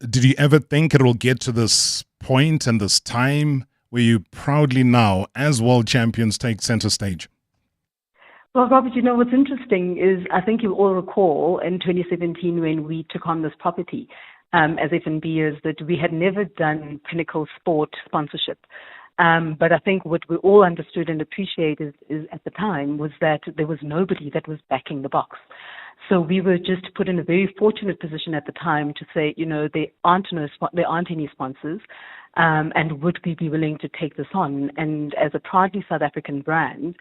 Did you ever think it will get to this point and this time where you proudly now, as world champions, take center stage? Well, Robert, what's interesting is I think you all recall in 2017 when we took on this property as F&B is that we had never done pinnacle sport sponsorship. But I think what we all understood and appreciated is at the time was that there was nobody that was backing the box. So we were just put in a very fortunate position at the time to say, there aren't any sponsors, and would we be willing to take this on? And as a proudly South African brand,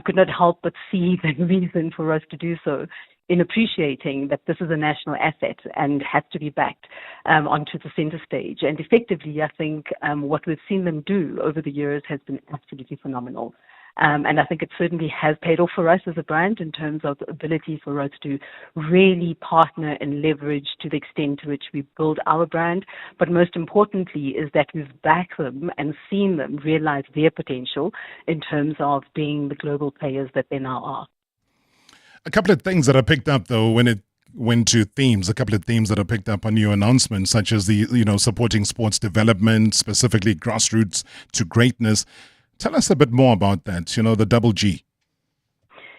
could not help but see the reason for us to do so in appreciating that this is a national asset and has to be backed onto the center stage. And effectively, I think what we've seen them do over the years has been absolutely phenomenal. And I think it certainly has paid off for us as a brand in terms of the ability for us to really partner and leverage to the extent to which we build our brand. But most importantly is that we've backed them and seen them realize their potential in terms of being the global players that they now are. A couple of things that I picked up though when it went to themes, a couple of themes that I picked up on your announcement, such as the, supporting sports development, specifically grassroots to greatness. Tell us a bit more about that, the double G.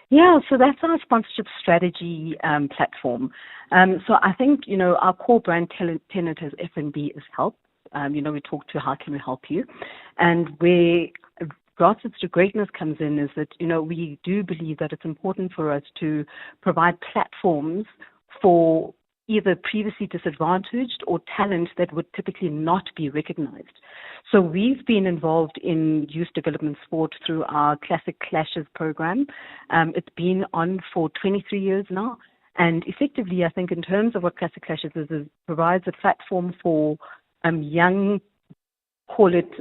Yeah, so that's our sponsorship strategy platform. So I think, our core brand tenet as F&B is help. We talk to how can we help you. And where grassroots to greatness comes in is that, we do believe that it's important for us to provide platforms for either previously disadvantaged or talent that would typically not be recognized. So we've been involved in youth development sport through our Classic Clashes program. It's been on for 23 years now. And effectively, I think in terms of what Classic Clashes is it provides a platform for young, call it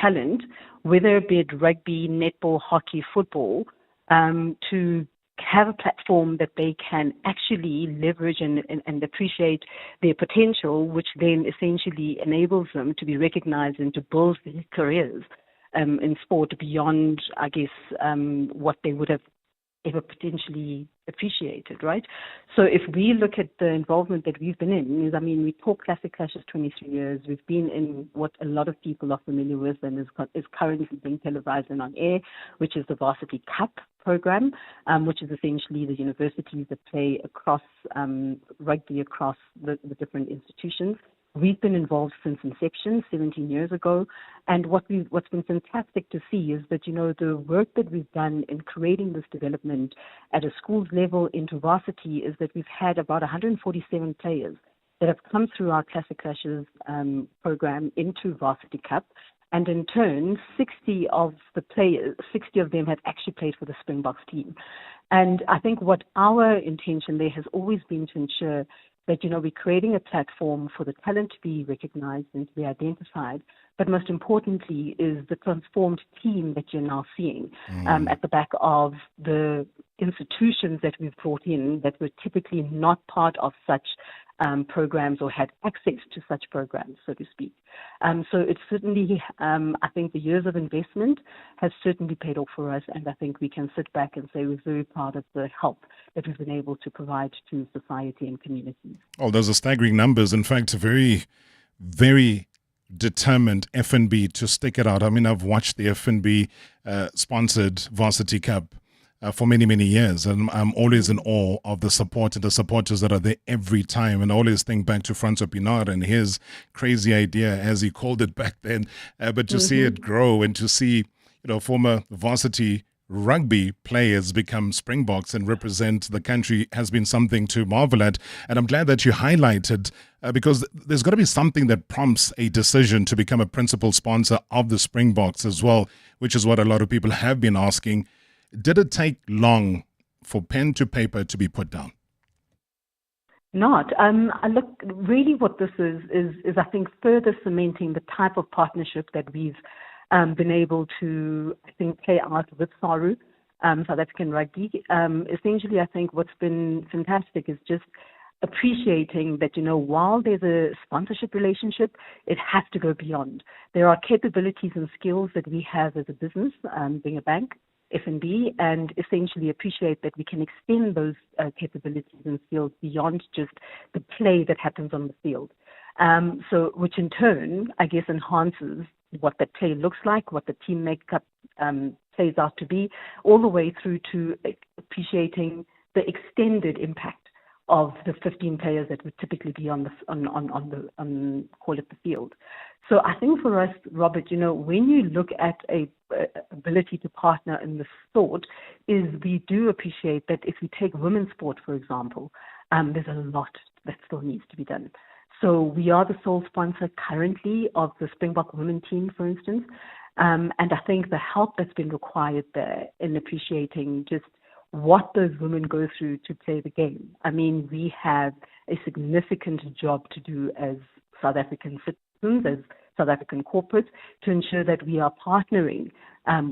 talent, whether it be it rugby, netball, hockey, football, to have a platform that they can actually leverage and appreciate their potential, which then essentially enables them to be recognized and to build their careers in sport beyond, I guess, what they would have ever potentially appreciated, right? So if we look at the involvement that we've been in, we talk Classic Clashes 23 years. We've been in what a lot of people are familiar with and is currently being televised and on air, which is the Varsity Cup program, which is essentially the universities that play across rugby across the different institutions. We've been involved since inception, 17 years ago, and what's been fantastic to see is that, the work that we've done in creating this development at a schools level into varsity is that we've had about 147 players that have come through our Classic Clashes program into Varsity Cup, and in turn, 60 of them have actually played for the Springboks team. And I think what our intention there has always been to ensure that, we're creating a platform for the talent to be recognized and to be identified. But most importantly is the transformed team that you're now seeing at the back of the institutions that we've brought in that were typically not part of such programs or had access to such programs, so to speak. So it's certainly, I think the years of investment has certainly paid off for us, and I think we can sit back and say we're very proud of the help that we've been able to provide to society and communities. Oh, those are staggering numbers. In fact, very, very determined F&B to stick it out. I've watched the F&B sponsored Varsity Cup for many, many years. And I'm always in awe of the support and the supporters that are there every time. And I always think back to Francois Pinard and his crazy idea, as he called it back then. But to see it grow and to see, former varsity rugby players become Springboks and represent the country has been something to marvel at. And I'm glad that you highlighted because there's got to be something that prompts a decision to become a principal sponsor of the Springboks as well, which is what a lot of people have been asking. Did it take long for pen to paper to be put down? Not. Look, really what this is I think further cementing the type of partnership that we've been able to, I think, play out with SARU, South African Rugby. Essentially, I think what's been fantastic is just appreciating that, while there's a sponsorship relationship, it has to go beyond. There are capabilities and skills that we have as a business, being a bank, F&B, and essentially appreciate that we can extend those capabilities and skills beyond just the play that happens on the field. So which in turn, I guess, enhances what that play looks like, what the team makeup plays out to be, all the way through to appreciating the extended impact of the 15 players that would typically be on call it the field. So I think for us, Robert, when you look at a ability to partner in this sort, is we do appreciate that if we take women's sport, for example, there's a lot that still needs to be done. So we are the sole sponsor currently of the Springbok women team, for instance. And I think the help that's been required there in appreciating just what those women go through to play the game. I mean, we have a significant job to do as South African citizens, as South African corporates, to ensure that we are partnering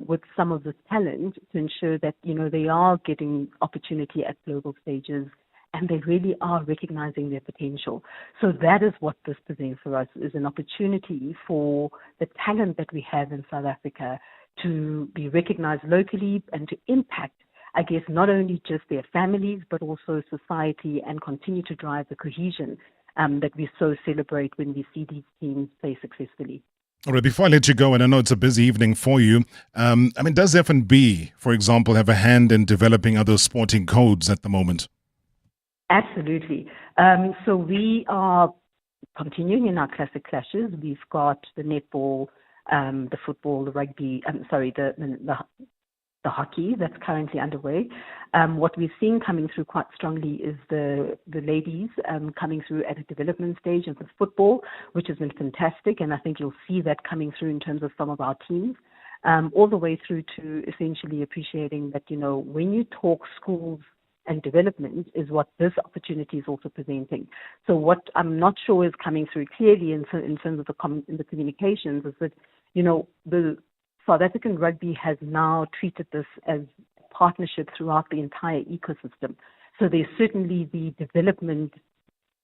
with some of the talent to ensure that, they are getting opportunity at global stages and they really are recognizing their potential. So that is what this presents for us, is an opportunity for the talent that we have in South Africa to be recognized locally and to impact, I guess, not only just their families, but also society, and continue to drive the cohesion that we so celebrate when we see these teams play successfully. All right, before I let you go, and I know it's a busy evening for you, does F&B, for example, have a hand in developing other sporting codes at the moment? Absolutely. So we are continuing in our classic clashes. We've got the netball, the football, the rugby, the hockey that's currently underway. What we're seeing coming through quite strongly is the ladies coming through at a development stage of the football, which has been fantastic. And I think you'll see that coming through in terms of some of our teams, all the way through to essentially appreciating that, when you talk schools and development is what this opportunity is also presenting. So what I'm not sure is coming through clearly in terms of the communications is that, the South African rugby has now treated this as partnership throughout the entire ecosystem. So there's certainly the development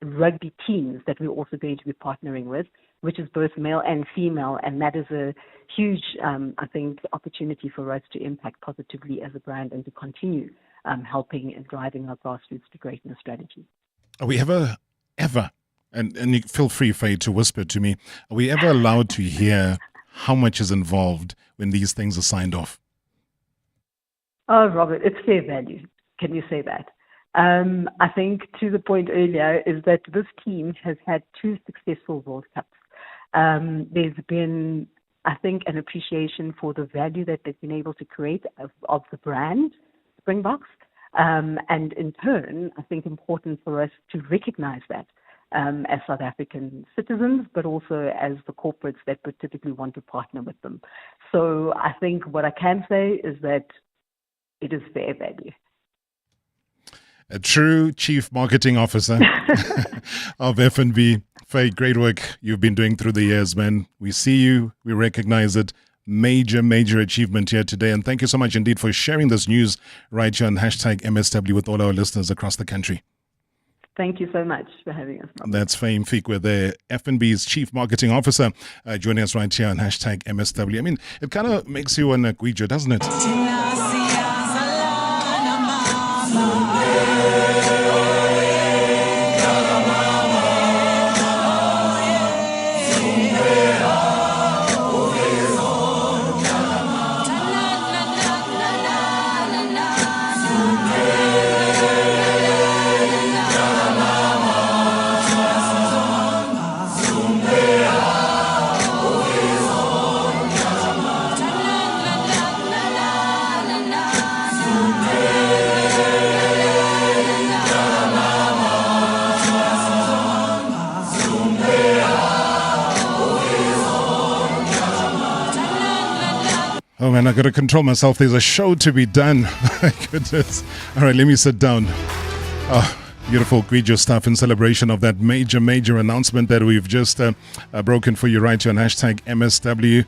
rugby teams that we're also going to be partnering with, which is both male and female, and that is a huge, I think, opportunity for us to impact positively as a brand and to continue helping and driving our grassroots to greatness strategy. Are we ever, and you feel free, Faye, to whisper to me, are we ever allowed to hear how much is involved when these things are signed off? Oh, Robert, it's fair value. Can you say that? I think to the point earlier is that this team has had 2 successful World Cups. There's been, I think, an appreciation for the value that they've been able to create of the brand Springboks, and in turn, I think important for us to recognize that as South African citizens, but also as the corporates that would typically want to partner with them. So I think what I can say is that it is fair value. A true Chief Marketing Officer of F&B. Faye, great work you've been doing through the years, man. We see you, we recognize it. Major achievement here today. And thank you so much indeed for sharing this news right here on #MSW with all our listeners across the country. Thank you so much for having us. That's Faye Mfikwe, the F&B's Chief Marketing Officer, joining us right here on #MSW. I mean, it kind of makes you an Gwijo, doesn't it? Oh man, I got to control myself. There's a show to be done. My goodness. All right, let me sit down. Oh, beautiful Gwijo stuff in celebration of that major announcement that we've just broken for you right here on #MSW.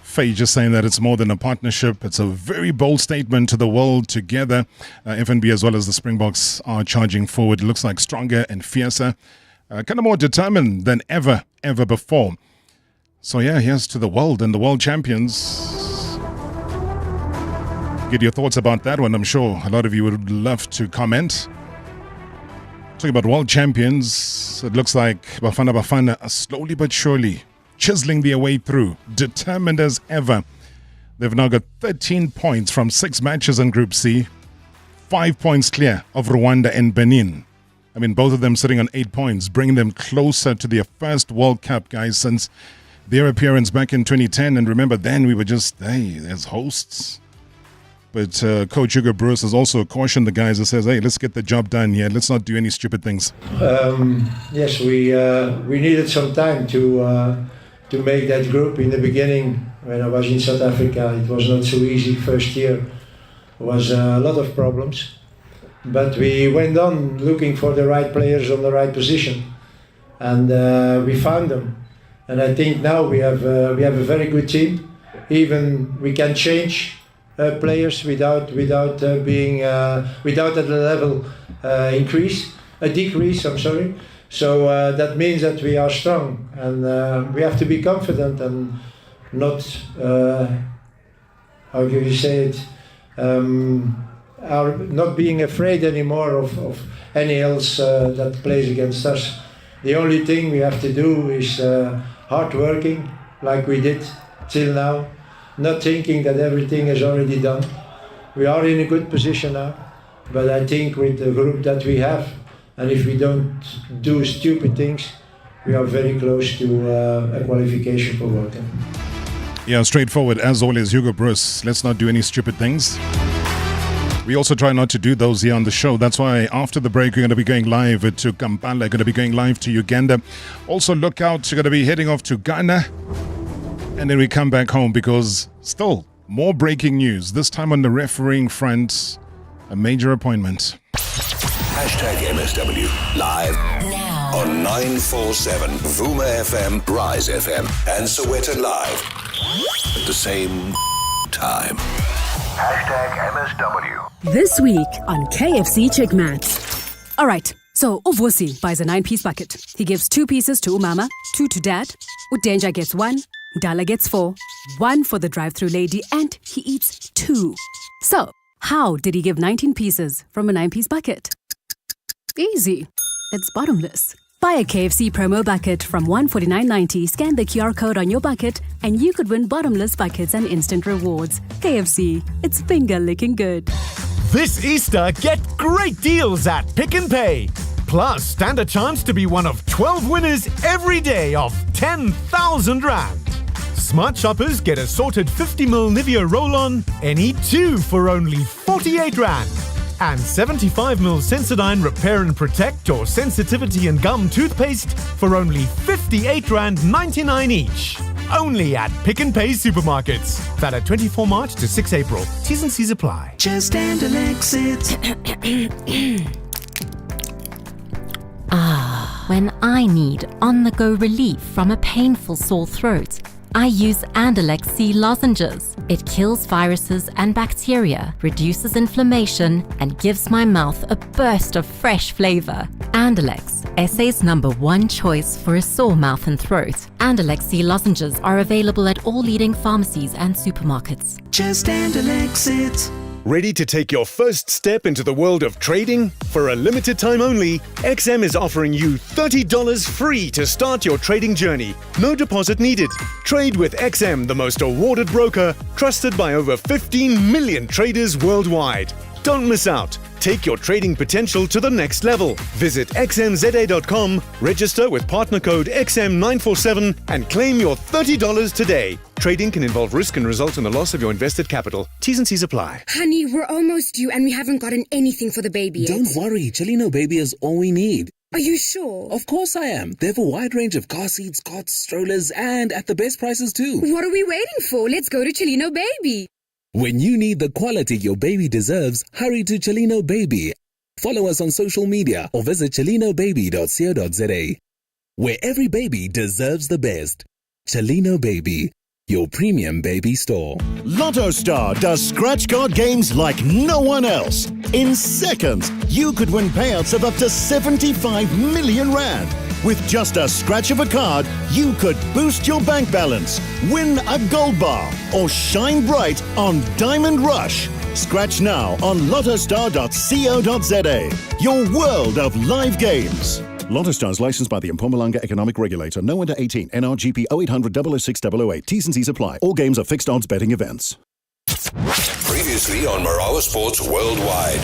Faye just saying that it's more than a partnership. It's a very bold statement to the world together. F&B as well as the Springboks are charging forward. It looks like stronger and fiercer, kind of more determined than ever before. So yeah, here's to the world and the world champions. Get your thoughts about that one. I'm sure a lot of you would love to comment. Talking about world champions, it looks like Bafana are slowly but surely chiseling their way through, determined as ever. They've now got 13 points from 6 matches in Group C, 5 points clear of Rwanda and Benin. I mean, both of them sitting on 8 points, bringing them closer to their first World Cup, guys, since their appearance back in 2010. And remember, then we were just, as hosts. But Coach Hugo has also cautioned the guys and says, hey, let's get the job done here. Let's not do any stupid things. Yes, we needed some time to make that group. In the beginning, when I was in South Africa, it was not so easy. First year was a lot of problems. But we went on looking for the right players on the right position. And we found them. And I think now we have a very good team. Even we can change players without being without a level decrease. I'm sorry. So that means that we are strong, and we have to be confident and not how can you say it? Not being afraid anymore of any else that plays against us. The only thing we have to do is hard working, like we did till now. Not thinking that everything is already done. We are in a good position now, but I think with the group that we have, and if we don't do stupid things, we are very close to a qualification for World Cup. Yeah, straightforward. As always, Hugo Bruce, let's not do any stupid things. We also try not to do those here on the show. That's why after the break, we're going to be going live to Kampala, going to be going live to Uganda. Also, look out, we're going to be heading off to Ghana. And then we come back home because still more breaking news. This time on the refereeing front, a major appointment. #MSW live now on 947 Vuma FM, Rise FM, and Soweto Live at the same time. #MSW. This week on KFC Chickmats. All right, so Uvusi buys a 9-piece bucket. He gives 2 pieces to Umama, 2 to Dad. Udenja gets 1. Dala gets 4, 1 for the drive-through lady, and he eats 2. So, how did he give 19 pieces from a 9-piece bucket? Easy. It's bottomless. Buy a KFC promo bucket from $149.90, scan the QR code on your bucket, and you could win bottomless buckets and instant rewards. KFC, it's finger-licking good. This Easter, get great deals at Pick n Pay. Plus, stand a chance to be one of 12 winners every day of 10,000 Rand. Smart shoppers get a sorted 50ml Nivea roll-on, any 2 for only 48 Rand. And 75ml Sensodyne Repair and Protect or Sensitivity and Gum toothpaste for only 58 Rand 99 each. Only at Pick n Pay supermarkets. Valid 24 March to 6 April. T's and C's apply. Just and an exit. When I need on-the-go relief from a painful sore throat, I use Andalex C lozenges. It kills viruses and bacteria, reduces inflammation, and gives my mouth a burst of fresh flavor. Andalex, SA's #1 choice for a sore mouth and throat. Andalex C lozenges are available at all leading pharmacies and supermarkets. Just and an exit. Ready to take your first step into the world of trading? For a limited time only, XM is offering you $30 free to start your trading journey. No deposit needed. Trade with XM, the most awarded broker, trusted by over 15 million traders worldwide. Don't miss out. Take your trading potential to the next level. Visit xmza.com, register with partner code XM947 and claim your $30 today. Trading can involve risk and result in the loss of your invested capital. T's and C's apply. Honey, we're almost due and we haven't gotten anything for the baby yet. Don't worry, Chelino Baby is all we need. Are you sure? Of course I am. They have a wide range of car seats, cots, strollers, and at the best prices too. What are we waiting for? Let's go to Chelino Baby. When you need the quality your baby deserves, hurry to Chelino Baby. Follow us on social media or visit chelinobaby.co.za, where every baby deserves the best. Chelino Baby, your premium baby store. Lotto Star does scratch card games like no one else. In seconds, you could win payouts of up to 75 million Rand. With just a scratch of a card, you could boost your bank balance, win a gold bar, or shine bright on Diamond Rush. Scratch now on lottostar.co.za. Your world of live games. Lottostar is licensed by the Mpumalanga Economic Regulator. No under 18. NRGP 0800 006 008. T's and C's apply. All games are fixed odds betting events. Previously on Marawa Sports Worldwide.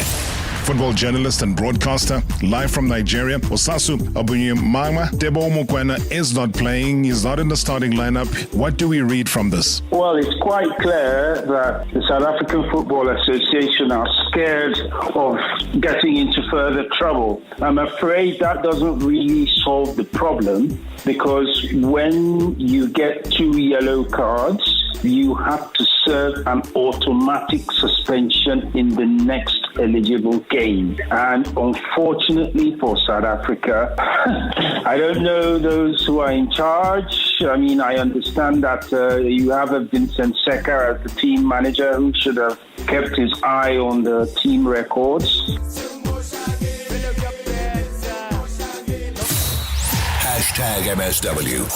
Football journalist and broadcaster, live from Nigeria, Osasu Abunyemama Debo Mukwena is not playing. He's not in the starting lineup. What do we read from this? Well, it's quite clear that the South African Football Association are scared of getting into further trouble. I'm afraid that doesn't really solve the problem, because when you get 2 yellow cards, you have to serve an automatic suspension in the next eligible game. And unfortunately for South Africa, I don't know those who are in charge. I mean, I understand that you have a Vincent Secker as the team manager who should have kept his eye on the team records. #MSW.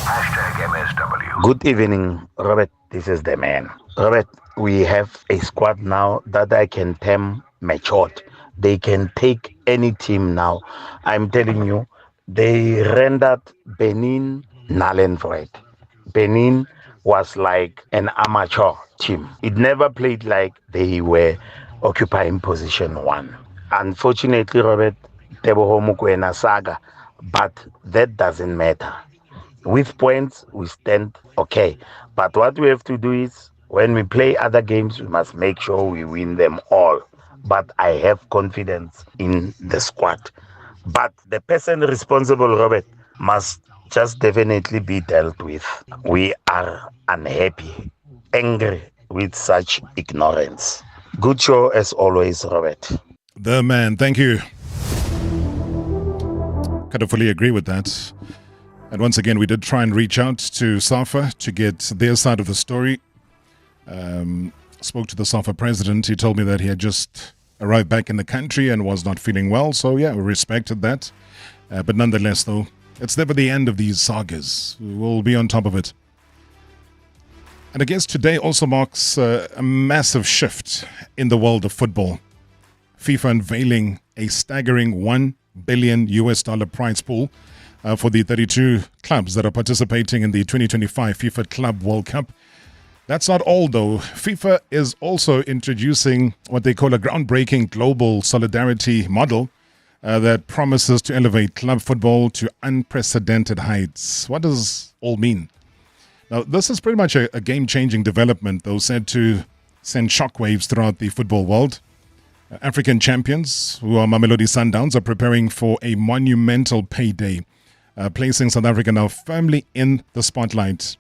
#MSW. Good evening, Robert. This is the man. Robert, we have a squad now that I can term matured. They can take any team now. I'm telling you, they rendered Benin null and void. Benin was like an amateur team. It never played like they were occupying position 1. Unfortunately, Robert, Teboho Mukwena saga, but that doesn't matter. With points, we stand okay. But what we have to do is, when we play other games, we must make sure we win them all. But I have confidence in the squad. But the person responsible, Robert, must just definitely be dealt with. We are unhappy, angry with such ignorance. Good show as always, Robert. The man, thank you. Kind of fully agree with that. And once again, we did try and reach out to SAFA to get their side of the story. Spoke to the SAFA president. He told me that he had just arrived back in the country and was not feeling well. So, yeah, we respected that. But nonetheless, though, it's never the end of these sagas. We'll be on top of it. And I guess today also marks a massive shift in the world of football. FIFA unveiling a staggering $1 billion prize pool for the 32 clubs that are participating in the 2025 FIFA Club World Cup. That's not all, though. FIFA is also introducing what they call a groundbreaking global solidarity model that promises to elevate club football to unprecedented heights. What does this all mean? Now, this is pretty much a game-changing development, though, said to send shockwaves throughout the football world. African champions, who are Mamelodi Sundowns, are preparing for a monumental payday, placing South Africa now firmly in the spotlight.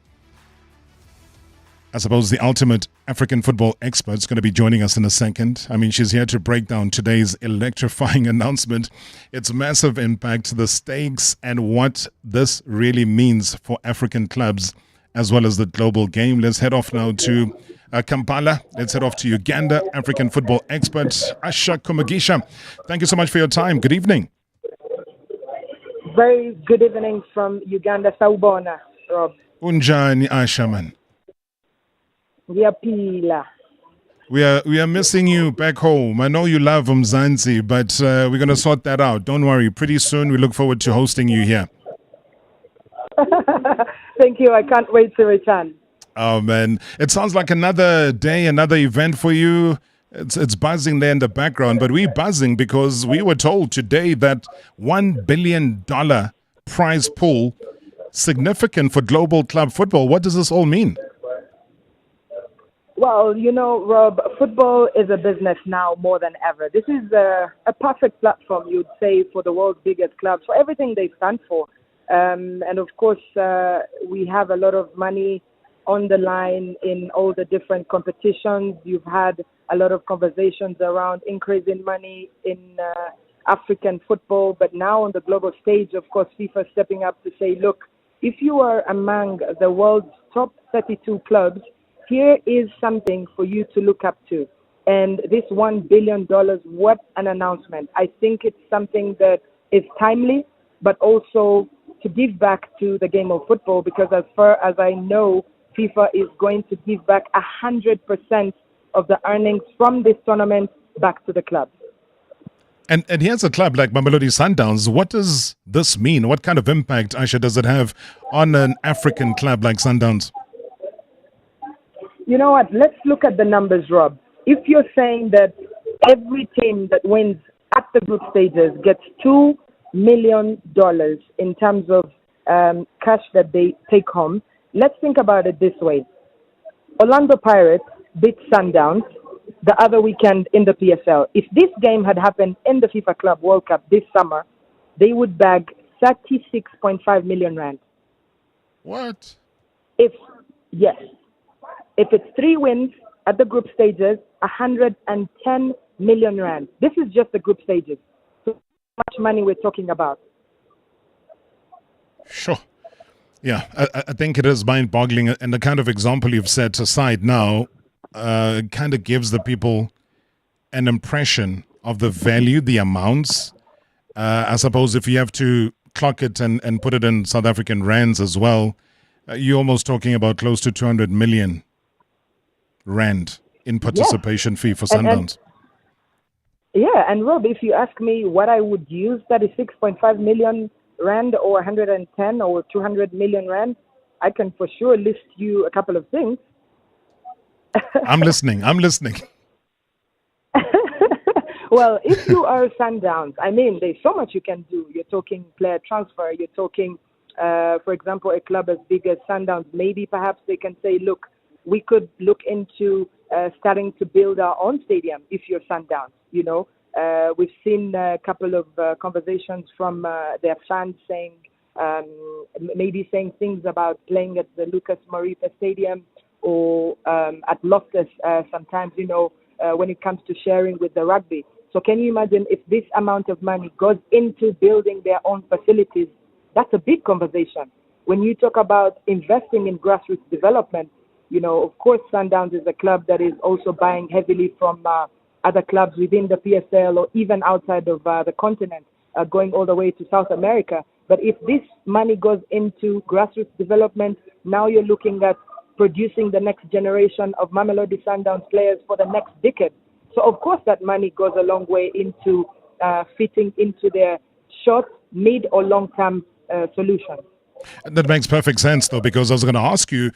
I suppose the ultimate African football expert is going to be joining us in a second. I mean, she's here to break down today's electrifying announcement, its massive impact, the stakes, and what this really means for African clubs, as well as the global game. Let's head off now to Kampala. Let's head off to Uganda. African football expert Asha Kumagisha. Thank you so much for your time. Good evening. Very good evening from Uganda, Sawubona, Rob. Unjani Asha, man. We are missing you back home. I know you love Mzansi, but we're going to sort that out. Don't worry. Pretty soon we look forward to hosting you here. Thank you. I can't wait to return. Oh, man. It sounds like another day, another event for you. It's buzzing there in the background, but we're buzzing because we were told today that $1 billion prize pool, significant for global club football. What does this all mean? Well, you know, Rob, football is a business now more than ever. This is a perfect platform, you'd say, for the world's biggest clubs, for everything they stand for. And of course, we have a lot of money on the line in all the different competitions. You've had a lot of conversations around increasing money in African football, but now on the global stage, of course, FIFA stepping up to say, look, if you are among the world's top 32 clubs, here is something for you to look up to. And this $1 billion, what an announcement. I think it's something that is timely, but also to give back to the game of football, because as far as I know, FIFA is going to give back 100% of the earnings from this tournament back to the club. And here's a club like Mamelodi Sundowns. What does this mean? What kind of impact, Aisha, does it have on an African club like Sundowns? You know what? Let's look at the numbers, Rob. If you're saying that every team that wins at the group stages gets $2 million in terms of cash that they take home, let's think about it this way. Orlando Pirates beat Sundowns the other weekend in the PSL. If this game had happened in the FIFA Club World Cup this summer, they would bag 36.5 million rand. What? Yes. If it's 3 wins at the group stages, 110 million rand. This is just the group stages. So how much money we're talking about. Sure. Yeah, I think it is mind-boggling. And the kind of example you've set aside now kind of gives the people an impression of the value, the amounts. I suppose if you have to clock it and put it in South African rands as well, you're almost talking about close to 200 million rand in participation fee for Sundowns. And Rob, if you ask me what I would use 36.5 million rand or 110 or 200 million rand, I can for sure list you a couple of things. I'm listening. Well, if you are Sundowns, I mean, there's so much you can do. You're talking player transfer. You're talking, for example, a club as big as Sundowns. Maybe perhaps they can say, look, we could look into starting to build our own stadium if you're Sundowns. You know, we've seen a couple of conversations from their fans saying, maybe saying things about playing at the Lucas Moripa Stadium or at Loftus sometimes, you know, when it comes to sharing with the rugby. So can you imagine if this amount of money goes into building their own facilities? That's a big conversation. When you talk about investing in grassroots development, you know, of course, Sundowns is a club that is also buying heavily from other clubs within the PSL or even outside of the continent, going all the way to South America. But if this money goes into grassroots development, now you're looking at producing the next generation of Mamelodi Sundowns players for the next decade. So, of course, that money goes a long way into fitting into their short, mid, or long-term solutions. That makes perfect sense, though, because I was going to ask you,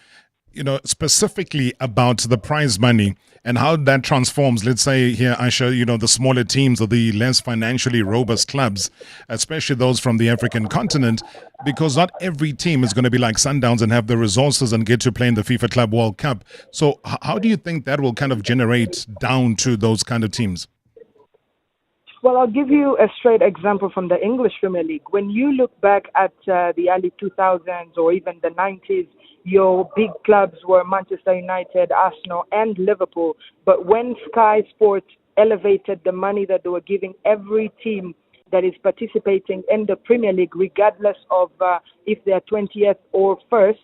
you know, specifically about the prize money and how that transforms, let's say here, Aisha, you know, the smaller teams or the less financially robust clubs, especially those from the African continent, because not every team is going to be like Sundowns and have the resources and get to play in the FIFA Club World Cup. So how do you think that will kind of generate down to those kind of teams? Well, I'll give you a straight example from the English Premier League. When you look back at the early 2000s or even the 90s, your big clubs were Manchester United, Arsenal, and Liverpool. But when Sky Sports elevated the money that they were giving every team that is participating in the Premier League, regardless of if they're 20th or first,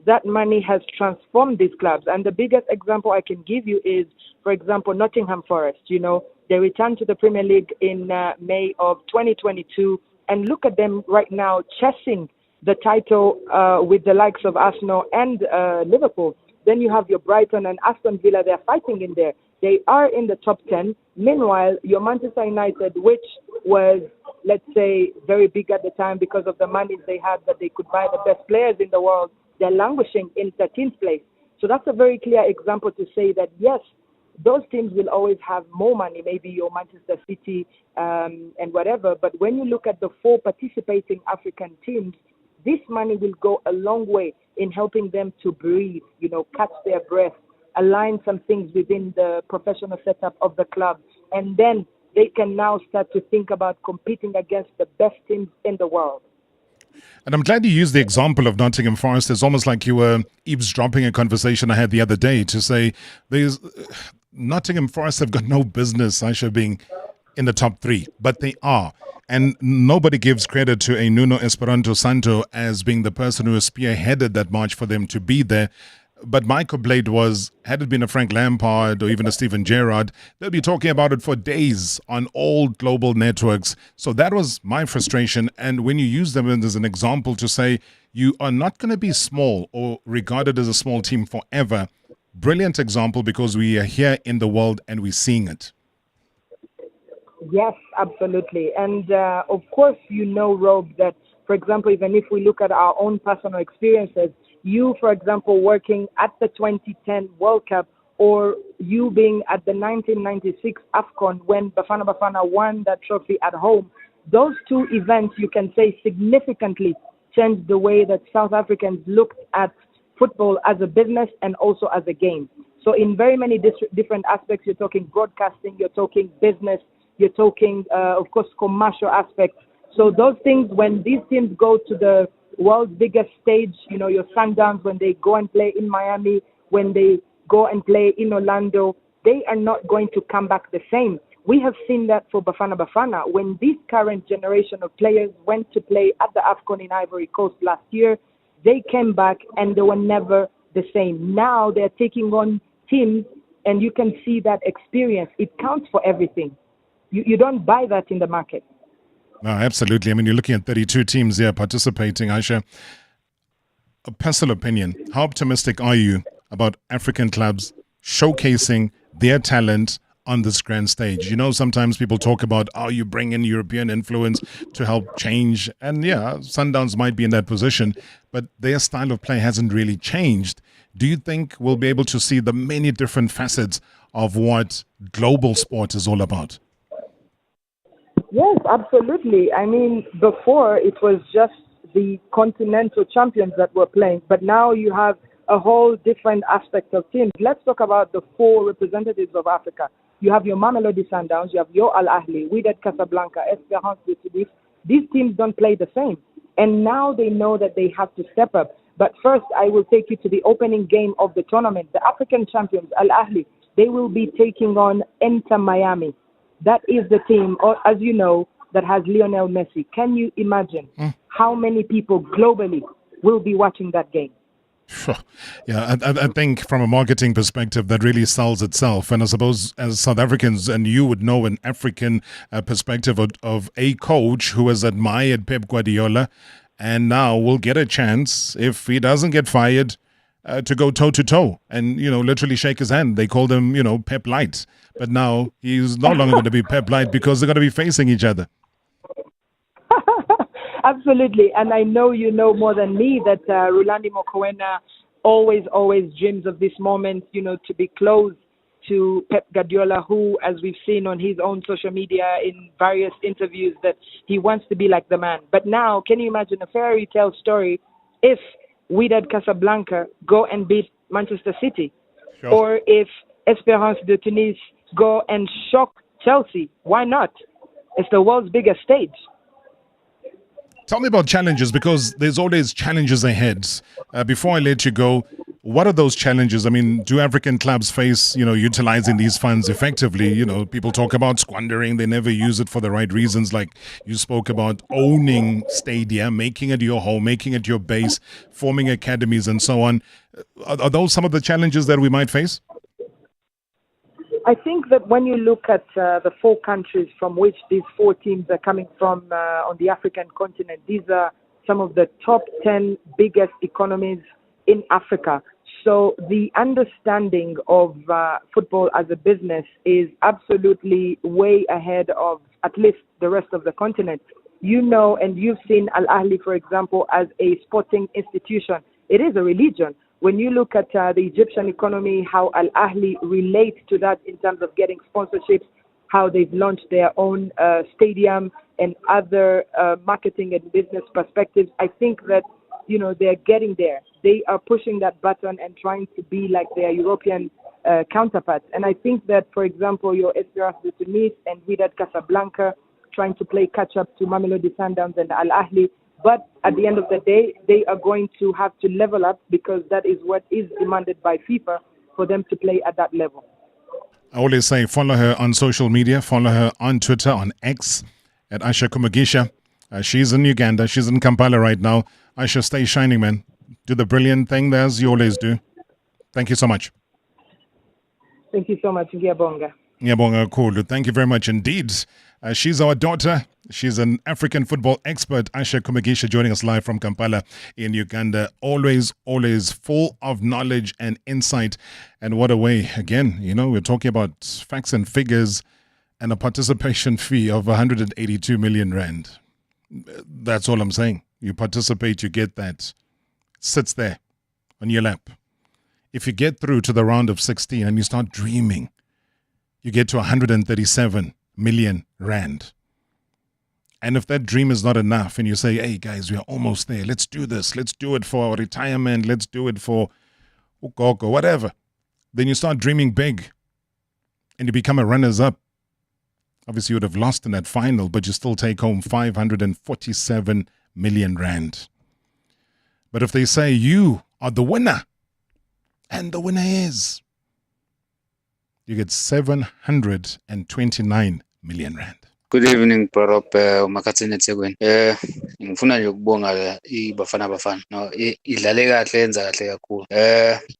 that money has transformed these clubs. And the biggest example I can give you is, for example, Nottingham Forest. You know, they returned to the Premier League in May of 2022. And look at them right now chasing the title with the likes of Arsenal and Liverpool. Then you have your Brighton and Aston Villa. They're fighting in there. They are in the top 10. Meanwhile, your Manchester United, which was, let's say, very big at the time because of the money they had that they could buy the best players in the world, they're languishing in 13th place. So that's a very clear example to say that, yes, those teams will always have more money, maybe your Manchester City and whatever. But when you look at the 4 participating African teams, this money will go a long way in helping them to breathe, you know, catch their breath, align some things within the professional setup of the club. And then they can now start to think about competing against the best teams in the world. And I'm glad you used the example of Nottingham Forest. It's almost like you were eavesdropping a conversation I had the other day to say Nottingham Forest have got no business, Aisha, being in the top 3, but they are. And nobody gives credit to a Nuno Esperanto Santo as being the person who has spearheaded that march for them to be there. But my complaint was, had it been a Frank Lampard or even a Steven Gerrard, they'll be talking about it for days on all global networks. So that was my frustration. And when you use them as an example to say you are not going to be small or regarded as a small team forever, brilliant example because we are here in the world and we're seeing it. Yes, absolutely. And of course, Rob, that, for example, even if we look at our own personal experiences, you, for example, working at the 2010 World Cup, or you being at the 1996 AFCON when Bafana won that trophy at home, those two events, you can say, significantly changed the way that South Africans looked at football as a business and also as a game. So in very many different aspects, you're talking broadcasting, you're talking business, you're talking, of course, commercial aspects. So those things, when these teams go to the world's biggest stage, your Sundowns, when they go and play in Miami, when they go and play in Orlando, they are not going to come back the same. We have seen that for Bafana. When this current generation of players went to play at the AFCON in Ivory Coast last year, they came back and they were never the same. Now they're taking on teams and you can see that experience. It counts for everything. You don't buy that in the market. No, absolutely. I mean, you're looking at 32 teams here participating. Aisha, a personal opinion, how optimistic are you about African clubs showcasing their talent on this grand stage? Sometimes people talk about how you bring in European influence to help change. And yeah, Sundowns might be in that position, but their style of play hasn't really changed. Do you think we'll be able to see the many different facets of what global sport is all about? Yes, absolutely. I mean, before it was just the continental champions that were playing, but now you have a whole different aspect of teams. Let's talk about the four representatives of Africa. You have your Mamelodi Sundowns, you have your Al Ahly, Wydad Casablanca, Esperance de Tunis. These teams don't play the same. And now they know that they have to step up. But first, I will take you to the opening game of the tournament. The African champions, Al Ahly, they will be taking on Inter Miami. That is the team, as you know, that has Lionel Messi. Can you imagine how many people globally will be watching that game? Yeah, I think from a marketing perspective, that really sells itself. And I suppose as South Africans, and you would know an African perspective of a coach who has admired Pep Guardiola and now will get a chance, if he doesn't get fired, to go toe-to-toe and, literally shake his hand. They called him, Pep Light. But now he's no longer going to be Pep Light because they're going to be facing each other. Absolutely. And I know you know more than me that Rulandi Mokoena always dreams of this moment, to be close to Pep Guardiola, who, as we've seen on his own social media in various interviews, that he wants to be like the man. But now, can you imagine a fairy tale story if Wydad Casablanca go and beat Manchester City? Sure. Or if Esperance de Tunis go and shock Chelsea? Why not? It's the world's biggest stage. Tell me about challenges, because there's always challenges ahead. Before I let you go, what are those challenges? I mean, do African clubs face, utilizing these funds effectively? People talk about squandering. They never use it for the right reasons. Like you spoke about owning stadia, making it your home, making it your base, forming academies and so on. Are those some of the challenges that we might face? I think that when you look at the four countries from which these four teams are coming from on the African continent, these are some of the top 10 biggest economies in Africa. So the understanding of football as a business is absolutely way ahead of at least the rest of the continent. And you've seen Al Ahly, for example, as a sporting institution. It is a religion. When you look at the Egyptian economy, how Al Ahly relates to that in terms of getting sponsorships, how they've launched their own stadium and other marketing and business perspectives, I think that, they're getting there. They are pushing that button and trying to be like their European counterparts. And I think that, for example, your Esperance de Tunis and Wydad Casablanca trying to play catch-up to Mamelodi Sundowns and Al Ahly. But at the end of the day, they are going to have to level up, because that is what is demanded by FIFA for them to play at that level. I always say follow her on social media, follow her on Twitter, on X, at Aisha Kumagisha. She's in Uganda. She's in Kampala right now. Aisha, stay shining, man. Do the brilliant thing as you always do. Thank you so much. Thank you so much, Ngiyabonga. Ngiyabonga kakhulu. Thank you very much indeed. She's our daughter. She's an African football expert, Aisha Kumagisha, joining us live from Kampala in Uganda. Always full of knowledge and insight. And what a way. Again, we're talking about facts and figures and a participation fee of 182 million rand. That's all I'm saying. You participate, you get that. Sits there on your lap. If you get through to the round of 16 and you start dreaming, you get to 137 million rand. And if that dream is not enough and you say, hey guys, we are almost there. Let's do this. Let's do it for our retirement. Let's do it for Hugo, whatever. Then you start dreaming big and you become a runners-up. Obviously, you would have lost in that final, but you still take home 547 million rand. But if they say you are the winner, and the winner is, you get 729 million rand. Good evening, Prop Makatsini Tsegwen. Ngifuna nje ukubonga iBafana no idlale kahle yenza kahle kakhulu.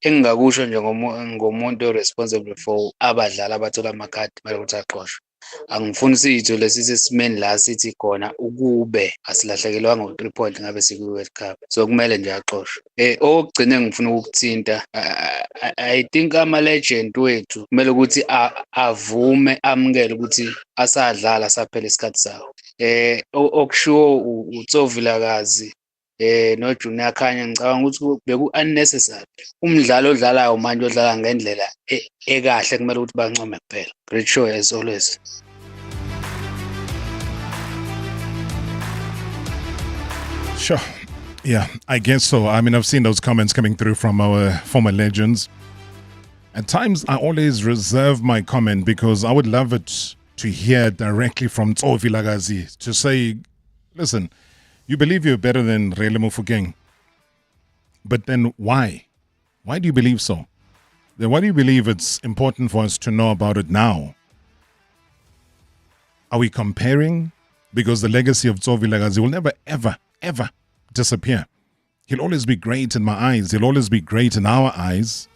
Engingakusho nje ngomuntu responsible for abadlali abathola amakhadi manje ukuthi aqoshwe. Angifuni sitho lesisimeni la sithi khona ukube asilahlekelwa ngo3 point ngabe siku World Cup. So kumele nje aqoshwe. Okugcina ngifuna ukuthinta I think ama legend wethu kumele ukuthi avume amukele ukuthi asadlala saphela isikhathi sawo. Okushiwo uTsovilakazi no Junior Khanya ngicabanga ukuthi beku unnecessary. Umdlalo odlalayo manje odlala ngendlela ekahle kumele ukuthi bancome kuphela. Great show as always. Sure. Yeah, I guess so. I mean, I've seen those comments coming through from our former legends. At times, I always reserve my comment because I would love it to hear directly from Tsovilakazi to say, listen, you believe you're better than Rele Mofokeng. But then why? Why do you believe so? Then why do you believe it's important for us to know about it now? Are we comparing? Because the legacy of Tsovilakazi will never, ever, ever disappear. He'll always be great in my eyes. He'll always be great in our eyes.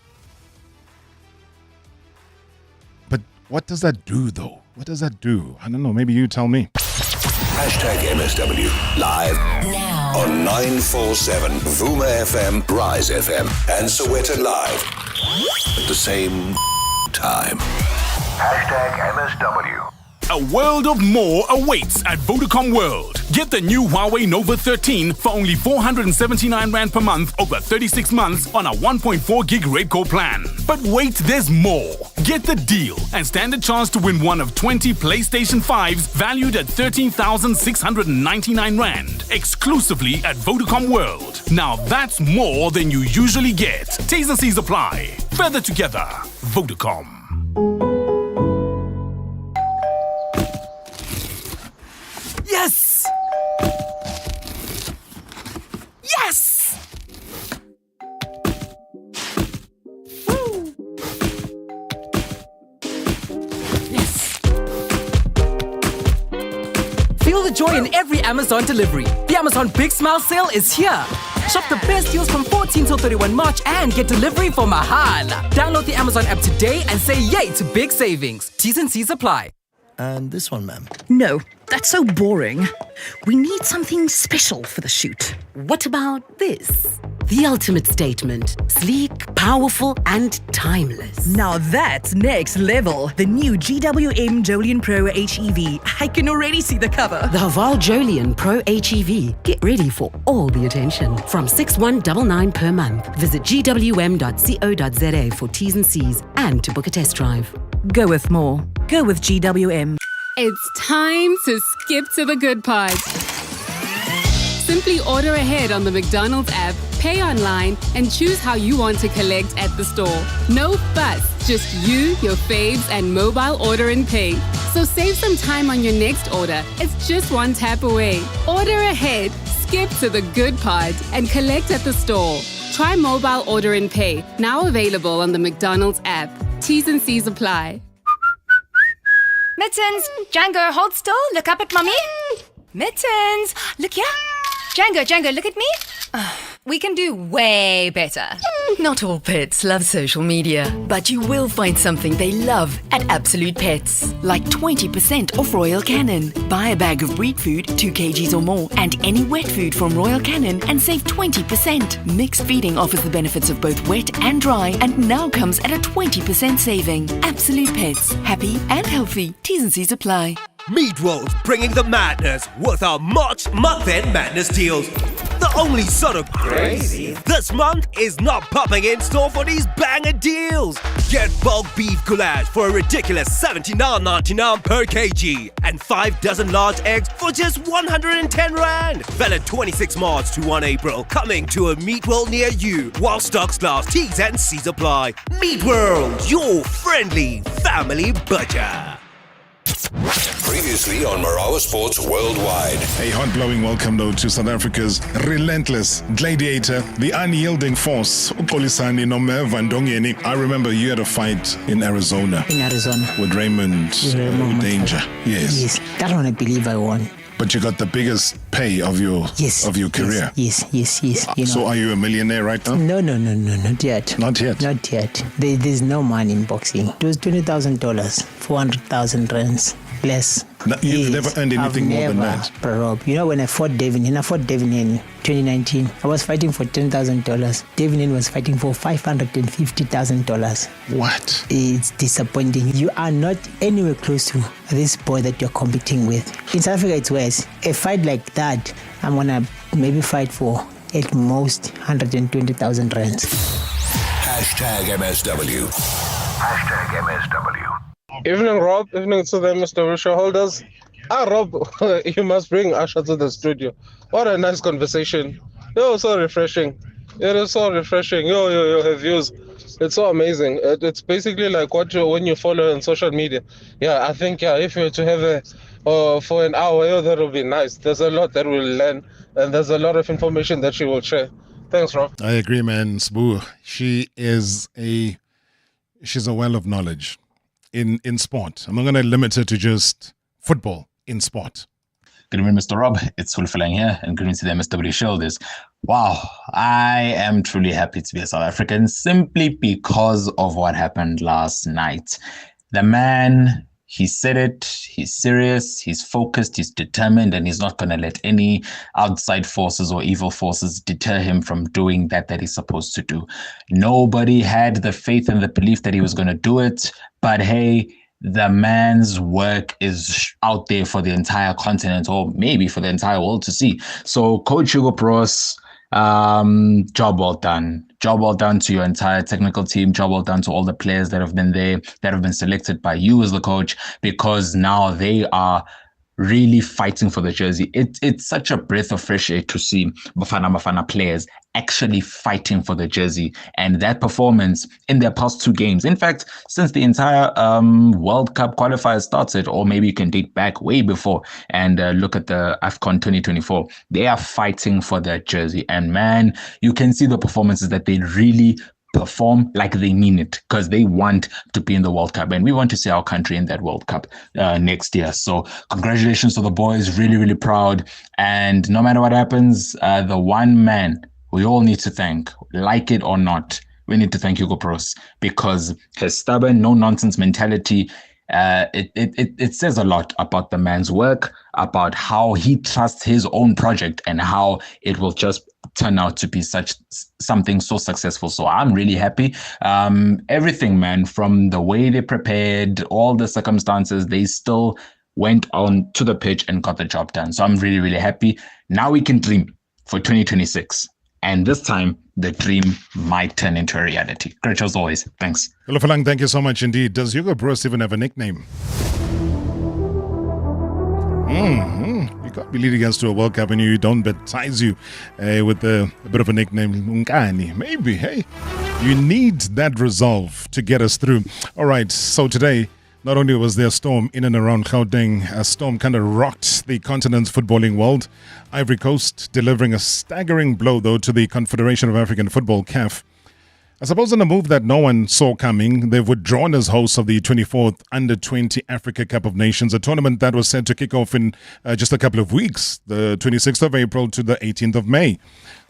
But what does that do, though? What does that do? I don't know. Maybe you tell me. #MSW live now on 947 Vuma FM, Rise FM, and Soweto Live at the same time. #MSW. A world of more awaits at Vodacom World. Get the new Huawei Nova 13 for only 479 Rand per month over 36 months on a 1.4 gig Redcore plan. But wait, there's more. Get the deal and stand a chance to win one of 20 PlayStation 5s valued at 13,699 Rand, exclusively at Vodacom World. Now that's more than you usually get. T's and C's apply. Further together, Vodacom. Yes! Yes! Woo! Yes! Feel the joy in every Amazon delivery. The Amazon Big Smile Sale is here. Shop the best deals from 14 till 31 March and get delivery for mahala. Download the Amazon app today and say yay to big savings. T's and C's apply. And this one, ma'am. No, that's so boring. We need something special for the shoot. What about this? The ultimate statement. Sleek, powerful, and timeless. Now that's next level. The new GWM Jolien Pro HEV. I can already see the cover. The Haval Jolien Pro HEV. Get ready for all the attention. From 6,199 per month. Visit gwm.co.za for T's and C's and to book a test drive. Go with more. Go with GWM. It's time to skip to the good part. Simply order ahead on the McDonald's app, pay online, and choose how you want to collect at the store. No fuss, just you, your faves, and mobile order and pay. So save some time on your next order. It's just one tap away. Order ahead, skip to the good part, and collect at the store. Try mobile order and pay, now available on the McDonald's app. T's and C's apply. Mittens, Django, hold still. Look up at mommy. Mittens, look here. Django, look at me. We can do way better. Not all pets love social media, but you will find something they love at Absolute Pets. Like 20% off Royal Canin. Buy a bag of breed food, 2 kgs or more, and any wet food from Royal Canin and save 20%. Mixed feeding offers the benefits of both wet and dry and now comes at a 20% saving. Absolute Pets. Happy and healthy. T's and C's apply. Meat World bringing the madness with our March month-end madness deals. The only sort of crazy this month is not popping in store for these banger deals. Get bulk beef goulash for a ridiculous $79.99 per kg and 5 dozen large eggs for just 110 Rand. Valid 26 March to 1 April. Coming to a Meat World near you while stocks last. T's and C's apply. Meat World, your friendly family butcher. Previously on Marawa Sports Worldwide. A hot-blowing welcome, though, to South Africa's relentless gladiator, the unyielding force, Xolisani Ndongeni. I remember you had a fight in Arizona. With Raymond Danger. Yes. That one I believe I won. But you got the biggest pay of your career. Yes. So are you a millionaire right now? No, not yet. Not yet? Not yet. There's no money in boxing. It was $20,000, 400,000 rands, less. No, you've never earned anything more than that? Rob. You know, when I fought Devin in 2019, I was fighting for $10,000. Devin was fighting for $550,000. What? It's disappointing. You are not anywhere close to this boy that you're competing with. In South Africa, it's worse. A fight like that, I'm gonna maybe fight for at most 120,000 rands. #MSW. #MSW. Evening, Rob. Evening to the Mr. show holders. Rob, you must bring Asha to the studio. What a nice conversation. Yo, so refreshing. It is so refreshing. Yo, her views. It's so amazing. It's basically like when you follow on social media. Yeah, I think, if you were to have for an hour, that would be nice. There's a lot that we'll learn, and there's a lot of information that she will share. Thanks, Rob. I agree, man. Sbu, she's a well of knowledge in sport. I'm not going to limit her to just football in sport. Good evening, Mr. Rob. It's Fulfilang here, and good evening to the MSW shoulders. Wow, I am truly happy to be a South African simply because of what happened last night. The man, he said it, he's serious, he's focused, he's determined, and he's not going to let any outside forces or evil forces deter him from doing that he's supposed to do. Nobody had the faith and the belief that he was going to do it, but hey, the man's work is out there for the entire continent, or maybe for the entire world to see. So Coach Hugo Bros, job well done. Job well done to your entire technical team. Job well done to all the players that have been there, that have been selected by you as the coach, because now they are really fighting for the jersey. It's such a breath of fresh air to see Bafana players actually fighting for the jersey, and that performance in their past 2 games. In fact, since the entire World Cup qualifiers started, or maybe you can date back way before and look at the AFCON 2024, they are fighting for that jersey. And man, you can see the performances that they really perform like they mean it, because they want to be in the World Cup, and we want to see our country in that World Cup next year. So congratulations to the boys, really, really proud. And no matter what happens, the one man we all need to thank, like it or not, we need to thank Hugo Bros, because his stubborn, no-nonsense mentality, it says a lot about the man's work, about how he trusts his own project, and how it will just turn out to be something so successful. So I'm really happy. Everything, man, from the way they prepared, all the circumstances, they still went on to the pitch and got the job done. So I'm really, really happy. Now we can dream for 2026. And this time, the dream might turn into a reality. Great as always. Thanks. Hello, Falang. Thank you so much indeed. Does Hugo Bros even have a nickname? You can't be leading us to a World Cup and you don't baptize you with a bit of a nickname. Ndongeni. Maybe, hey. You need that resolve to get us through. All right, so today, not only was there a storm in and around Gauteng, a storm kind of rocked the continent's footballing world. Ivory Coast delivering a staggering blow, though, to the Confederation of African Football, CAF. I suppose in a move that no one saw coming, they've withdrawn as hosts of the 24th Under-20 Africa Cup of Nations, a tournament that was set to kick off in just a couple of weeks, the 26th of April to the 18th of May.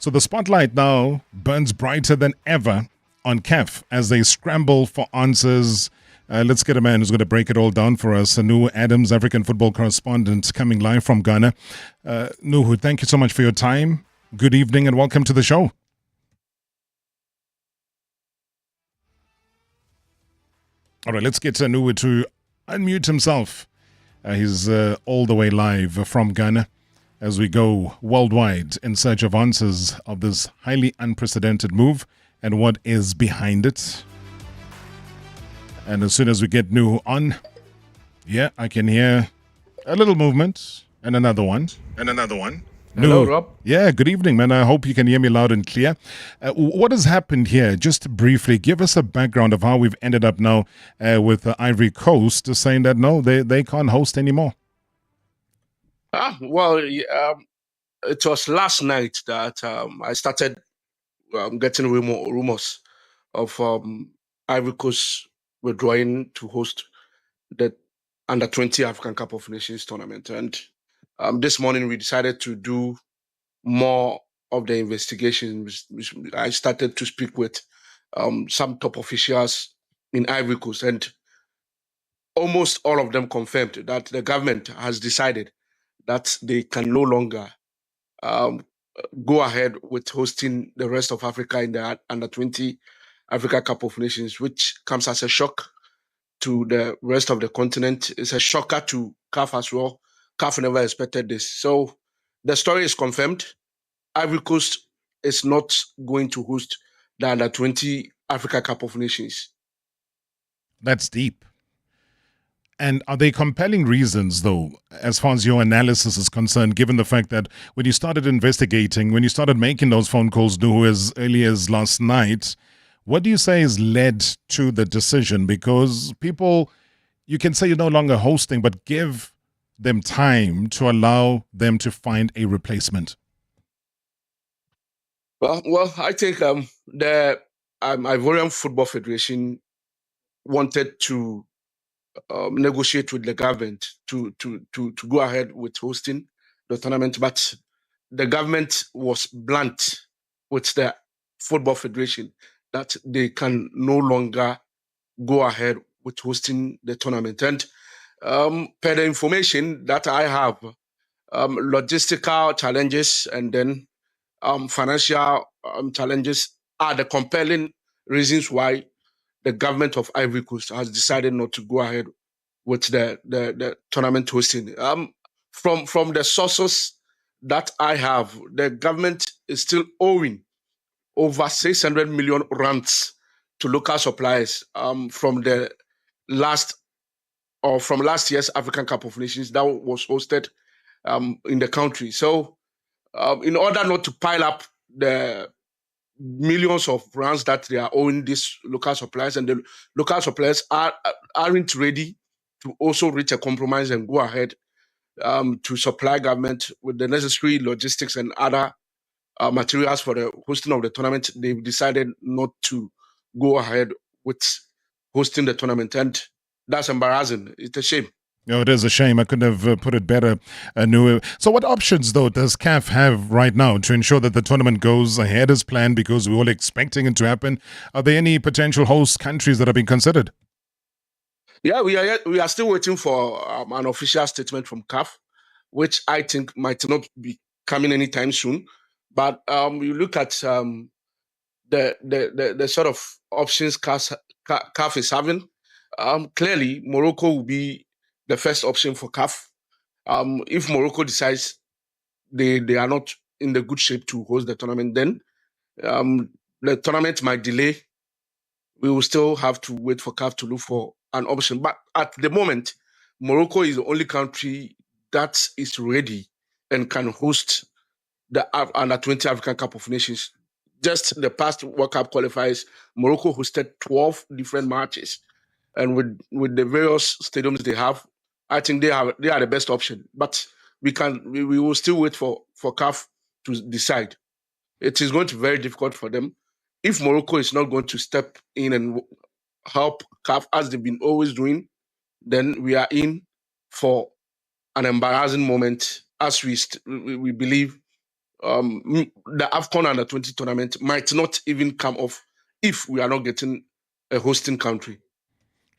So the spotlight now burns brighter than ever on CAF as they scramble for answers. Let's get a man who's going to break it all down for us. Nuhu Adams, African football correspondent, coming live from Ghana. Nuhu, thank you so much for your time. Good evening and welcome to the show. All right, let's get Nuhu to unmute himself. He's all the way live from Ghana as we go worldwide in search of answers of this highly unprecedented move and what is behind it. And as soon as we get Nuhu on, yeah, I can hear a little movement and another one and another one. Hello, Nuhu. Rob. Yeah, good evening, man. I hope you can hear me loud and clear. What has happened here? Just briefly, give us a background of how we've ended up now with Ivory Coast saying that, no, they can't host anymore. It was last night that I started getting rumors of Ivory Coast withdrawing to host the Under-20 African Cup of Nations tournament. And this morning we decided to do more of the investigation. I started to speak with some top officials in Ivory Coast, and almost all of them confirmed that the government has decided that they can no longer go ahead with hosting the rest of Africa in the Under-20 Africa Cup of Nations, which comes as a shock to the rest of the continent. It's a shocker to CAF as well. CAF never expected this. So the story is confirmed. Ivory Coast is not going to host the Under-20 Africa Cup of Nations. That's deep. And are they compelling reasons, though, as far as your analysis is concerned, given the fact that when you started investigating, when you started making those phone calls, Nuhu, as early as last night, what do you say has led to the decision? Because people, you can say you're no longer hosting, but give them time to allow them to find a replacement. Well, I think the Ivorian Football Federation wanted to negotiate with the government to go ahead with hosting the tournament, but the government was blunt with the Football Federation that they can no longer go ahead with hosting the tournament. And per the information that I have, logistical challenges and then financial challenges are the compelling reasons why the government of Ivory Coast has decided not to go ahead with the tournament hosting. From the sources that I have, the government is still owing over 600 million rands to local suppliers from last year's African Cup of Nations that was hosted in the country. So in order not to pile up the millions of rands that they are owing these local suppliers, and the local suppliers aren't ready to also reach a compromise and go ahead to supply government with the necessary logistics and other materials for the hosting of the tournament. They've decided not to go ahead with hosting the tournament, and that's embarrassing. It's a shame. No, it is a shame. I couldn't have put it better. Nuhu. So what options, though, does CAF have right now to ensure that the tournament goes ahead as planned, because we're all expecting it to happen? Are there any potential host countries that are being considered? Yeah, we are still waiting for an official statement from CAF, which I think might not be coming anytime soon. But you look at the sort of options CAF is having. Clearly, Morocco will be the first option for CAF. If Morocco decides they are not in the good shape to host the tournament, then the tournament might delay. We will still have to wait for CAF to look for an option. But at the moment, Morocco is the only country that is ready and can host the Under-20 African Cup of Nations. Just the past World Cup qualifiers, Morocco hosted 12 different matches. And with the various stadiums they have, I think they are the best option. But we will still wait for CAF to decide. It is going to be very difficult for them. if Morocco is not going to step in and help CAF as they've been always doing, then we are in for an embarrassing moment as we believe the AFCON Under-20 tournament might not even come off if we are not getting a hosting country.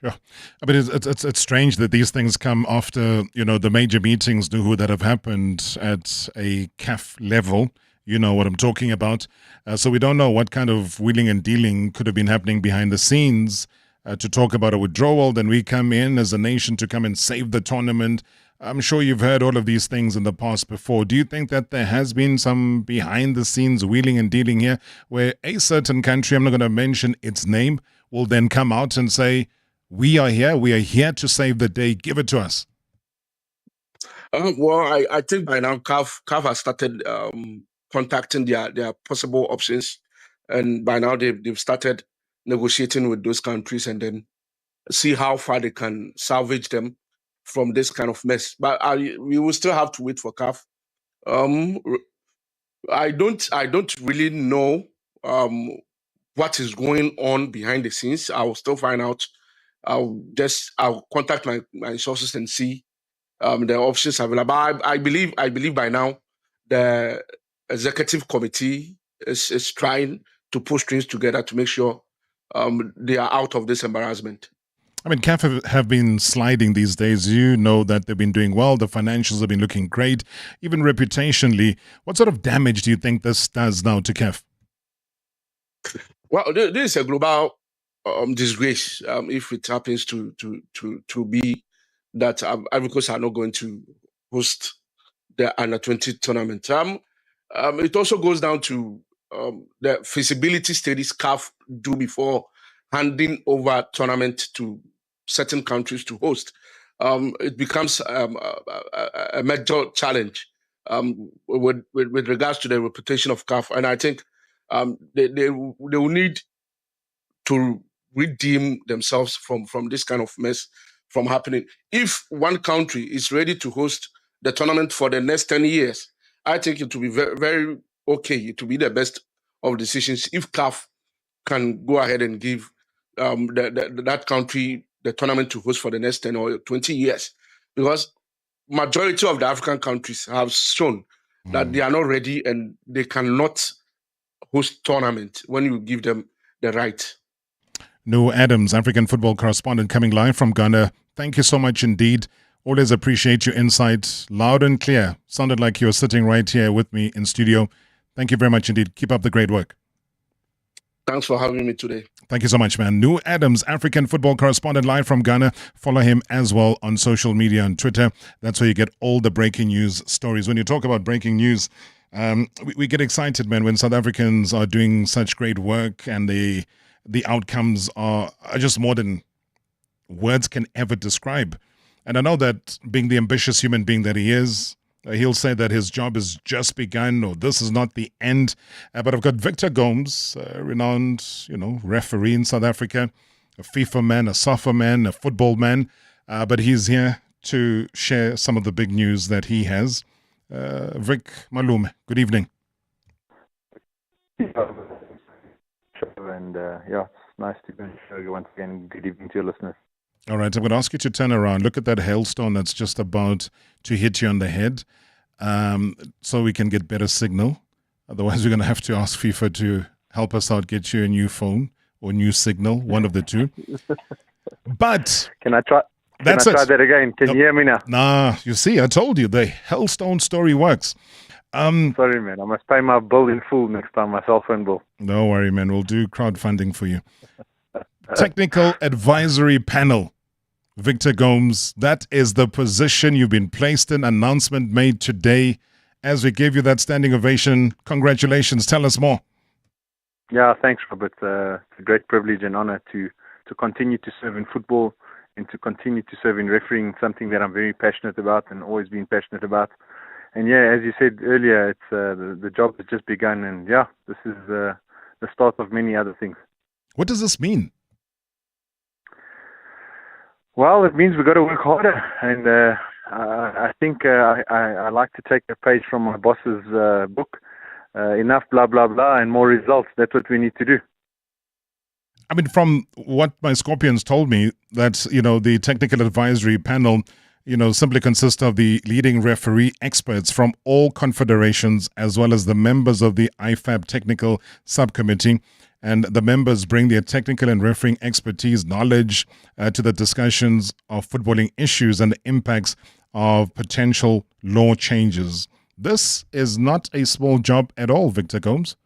Yeah, I mean it's strange that these things come after the major meetings that have happened at a CAF level. You know what I'm talking about. So we don't know what kind of wheeling and dealing could have been happening behind the scenes to talk about a withdrawal. Then we come in as a nation to come and save the tournament. I'm sure you've heard all of these things in the past before. Do you think that there has been some behind the scenes wheeling and dealing here where a certain country, I'm not going to mention its name, will then come out and say, we are here to save the day, give it to us? Well, I think by now CAF has started contacting their possible options, and by now they've started negotiating with those countries and then see how far they can salvage them from this kind of mess. But we will still have to wait for CAF. I don't really know what is going on behind the scenes. I will still find out. I'll contact my sources and see the options available. I believe by now the executive committee is trying to push things together to make sure they are out of this embarrassment. I mean, CAF have been sliding these days. You know that they've been doing well. The financials have been looking great, even reputationally. What sort of damage do you think this does now to CAF? Well, this is a global disgrace if it happens to be that Ivory Coast are not going to host the Under-20 tournament. It also goes down to the feasibility studies CAF do before handing over tournament to certain countries to host. It becomes a major challenge with regards to the reputation of CAF, and I think they will need to redeem themselves from this kind of mess from happening. If one country is ready to host the tournament for the next 10 years, I think it will be very, very okay. It will be the best of decisions if CAF can go ahead and give that country the tournament to host for the next 10 or 20 years. Because majority of the African countries have shown that they are not ready and they cannot host tournament when you give them the right. Noah Adams, African football correspondent, coming live from Ghana. Thank you so much indeed. Always appreciate your insight. Loud and clear. Sounded like you were sitting right here with me in studio. Thank you very much indeed. Keep up the great work. Thanks for having me today. Thank you so much, man. Noah Adams, African football correspondent, live from Ghana. Follow him as well on social media and Twitter. That's where you get all the breaking news stories. When you talk about breaking news, we get excited, man, when South Africans are doing such great work and the outcomes are just more than words can ever describe. And I know that being the ambitious human being that he is, he'll say that his job has just begun or this is not the end. But I've got Victor Gomes, a renowned, referee in South Africa, a FIFA man, a soccer man, a football man. But he's here to share some of the big news that he has. Vic Malume, good evening. And it's nice to be on the show once again. Good evening to your listeners. All right, I'm going to ask you to turn around. Look at that hailstone that's just about to hit you on the head, so we can get better signal. Otherwise, we're going to have to ask FIFA to help us out, get you a new phone or new signal, one of the two. But can I try? Can I try that again? Can you hear me now? Nah, you see, I told you the hailstone story works. Sorry, man. I must pay my bill in full next time, my cell phone bill. Don't worry, man. We'll do crowdfunding for you. Technical Advisory Panel. Victor Gomes, that is the position you've been placed in. Announcement made today as we gave you that standing ovation. Congratulations. Tell us more. Yeah, thanks, Robert. It's a great privilege and honor to continue to serve in football and to continue to serve in refereeing, something that I'm very passionate about and always been passionate about. And yeah, as you said earlier, it's the job has just begun, and yeah, this is the start of many other things. What does this mean? Well, it means we've got to work harder, and I think I like to take a page from my boss's book. Enough blah blah blah and more results. That's what we need to do. I mean, from what my Scorpions told me, that, the technical advisory panel, simply consists of the leading referee experts from all confederations, as well as the members of the IFAB technical subcommittee. And the members bring their technical and refereeing expertise, knowledge to the discussions of footballing issues and the impacts of potential law changes. This is not a small job at all, Victor Gomes.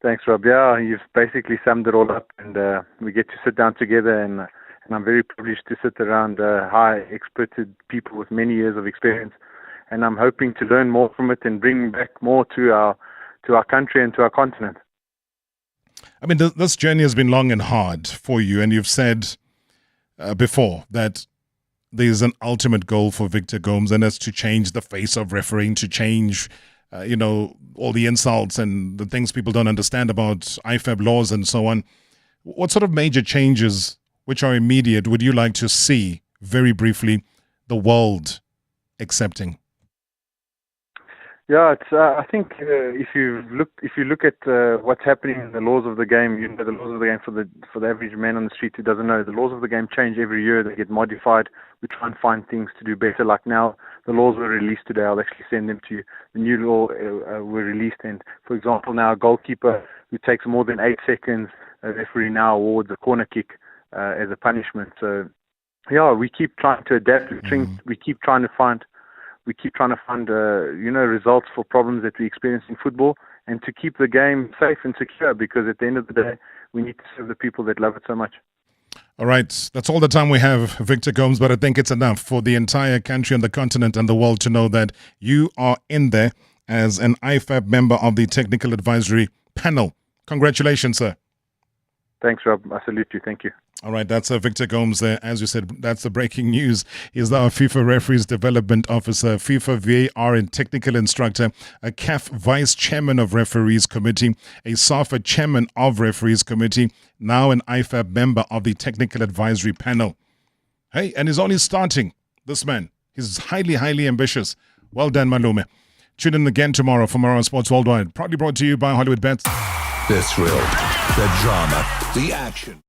Thanks, Rob. Yeah, you've basically summed it all up, and we get to sit down together, and I'm very privileged to sit around high experted people with many years of experience, and I'm hoping to learn more from it and bring back more to our country and to our continent. I mean, this journey has been long and hard for you, and you've said before that there's an ultimate goal for Victor Gomes, and that's to change the face of refereeing, to change, all the insults and the things people don't understand about IFAB laws and so on. What sort of major changes, which are immediate, would you like to see, very briefly, the world accepting? Yeah, it's. I think if you look at what's happening in the laws of the game, the laws of the game for the average man on the street who doesn't know, the laws of the game change every year. They get modified. We try and find things to do better. Like now, the laws were released today. I'll actually send them to you. The new law were released, and for example, now a goalkeeper who takes more than 8 seconds, a referee now awards a corner kick as a punishment. So, yeah, we keep trying to adapt. We keep trying to find. We keep trying to find, results for problems that we experience in football, and to keep the game safe and secure, because at the end of the day, we need to serve the people that love it so much. All right, that's all the time we have, Victor Gomes, but I think it's enough for the entire country and the continent and the world to know that you are in there as an IFAB member of the Technical Advisory Panel. Congratulations, sir. Thanks, Rob. I salute you. Thank you. All right, that's Victor Gomes there. As you said, that's the breaking news. He's now a FIFA Referees Development Officer, FIFA VAR and Technical Instructor, a CAF Vice Chairman of Referees Committee, a SAFA Chairman of Referees Committee, now an IFAB member of the Technical Advisory Panel. Hey, and he's only starting, this man. He's highly, highly ambitious. Well done, Malume. Tune in again tomorrow for Marawa Sports Worldwide. Proudly brought to you by Hollywood Bets. The thrill, the drama, the action.